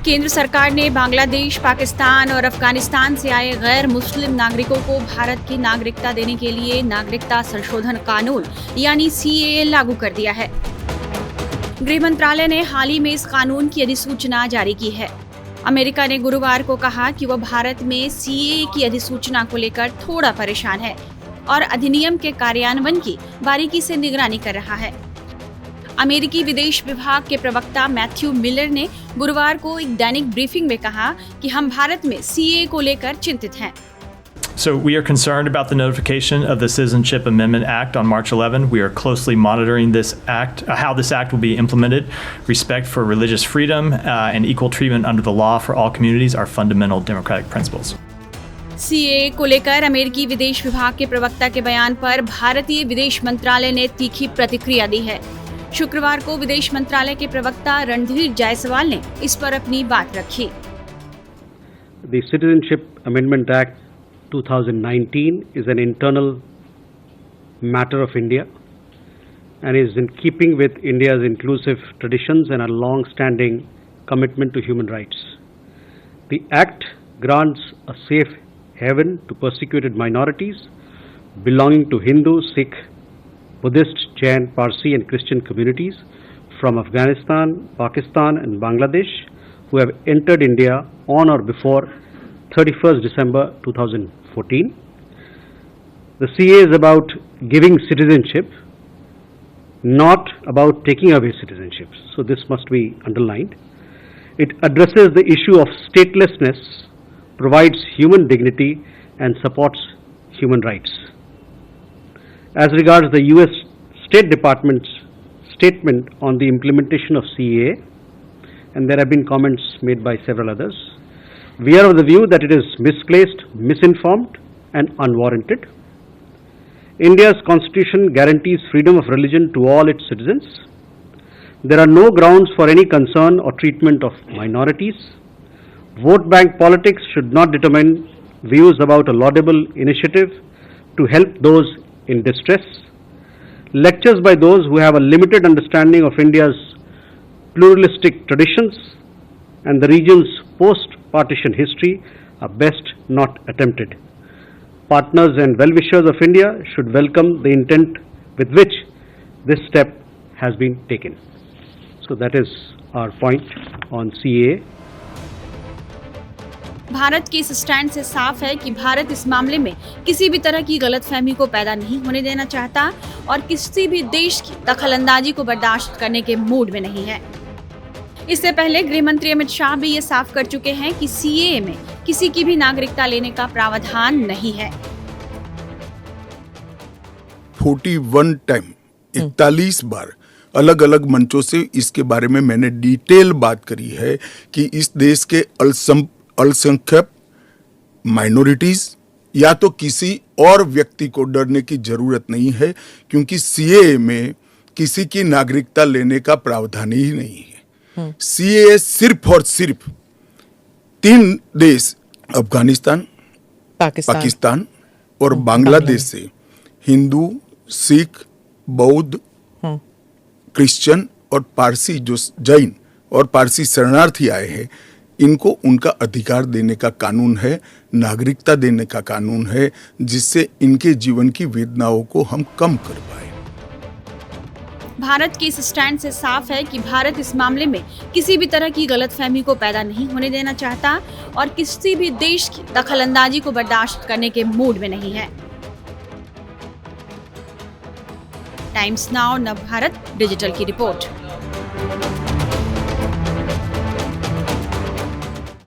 केंद्र सरकार ने बांग्लादेश, पाकिस्तान और अफगानिस्तान से आए गैर मुस्लिम नागरिकों को भारत की नागरिकता देने के लिए नागरिकता संशोधन कानून यानी सीएए लागू कर दिया है। गृह मंत्रालय ने हाल ही में इस कानून की अधिसूचना जारी की है। अमेरिका ने गुरुवार को कहा कि वह भारत में सीएए की अधिसूचना को लेकर थोड़ा परेशान है और अधिनियम के कार्यान्वयन की बारीकी से निगरानी कर रहा है। अमेरिकी विदेश विभाग के प्रवक्ता मैथ्यू मिलर ने गुरुवार को एक दैनिक ब्रीफिंग में कहा कि हम भारत में सीएए को लेकर चिंतित हैं। So we are concerned about the notification of the Citizenship Amendment Act on March 11. We are closely monitoring this act, how this act will be implemented. Respect for religious freedom and equal treatment under the law for all communities are fundamental democratic principles. CAA को लेकर अमेरिकी विदेश विभाग के प्रवक्ता के बयान पर भारतीय विदेश मंत्रालय ने तीखी प्रतिक्रिया दी है। शुक्रवार को विदेश मंत्रालय के प्रवक्ता रणधीर जायसवाल ने इस पर अपनी बात रखी। The Citizenship Amendment Act 2019 is an internal matter of India and is in keeping with India's inclusive traditions and a long-standing commitment to human rights. The Act grants a safe haven to persecuted minorities belonging to Hindu, Sikh, Buddhist, Jain, Parsi and Christian communities from Afghanistan, Pakistan and Bangladesh who have entered India on or before 31st December 2014. The CA is about giving citizenship, not about taking away citizenship. So this must be underlined. It addresses the issue of statelessness, provides human dignity and supports human rights. As regards the US State Department's statement on the implementation of CAA, and there have been comments made by several others, we are of the view that it is misplaced, misinformed and unwarranted. India's constitution guarantees freedom of religion to all its citizens. There are no grounds for any concern or treatment of minorities. Vote bank politics should not determine views about a laudable initiative to help those in distress. Lectures by those who have a limited understanding of India's pluralistic traditions and the region's post-partition history are best not attempted. Partners and well-wishers of India should welcome the intent with which this step has been taken. So that is our point on CAA. Bharat के इस stand से साफ है कि भारत इस मामले में किसी भी तरह की गलतफहमी को पैदा नहीं होने देना चाहता और किसी भी देश की दखलंदाजी को बर्दाश्त करने के मूड में नहीं है। इससे पहले गृह मंत्री अमित शाह भी ये साफ कर चुके हैं कि सीएए में किसी की भी नागरिकता लेने का प्रावधान नहीं है। 41 टाइम 41 बार अलग अलग मंचों से इसके बारे में मैंने डिटेल बात करी है कि इस देश के अल्पसंख्यक माइनॉरिटीज या तो किसी और व्यक्ति को डरने की जरूरत नहीं है, क्योंकि सीएए में किसी की नागरिकता लेने का प्रावधान ही नहीं है। सीएए सिर्फ और सिर्फ 3 देश अफगानिस्तान, पाकिस्तान और बांग्लादेश से हिंदू, सिख, बौद्ध, क्रिश्चियन और पारसी जो जैन और पारसी शरणार्थी आए हैं, इनको उनका अधिकार देने का कानून है, नागरिकता देने का कानून है, जिससे इनके जीवन की वेदनाओं को हम कम कर पाए। भारत के इस स्टैंड से साफ है कि भारत इस मामले में किसी भी तरह की गलतफहमी को पैदा नहीं होने देना चाहता और किसी भी देश की दखलंदाजी को बर्दाश्त करने के मूड में नहीं है। टाइम्स नाउ नवभारत डिजिटल की रिपोर्ट।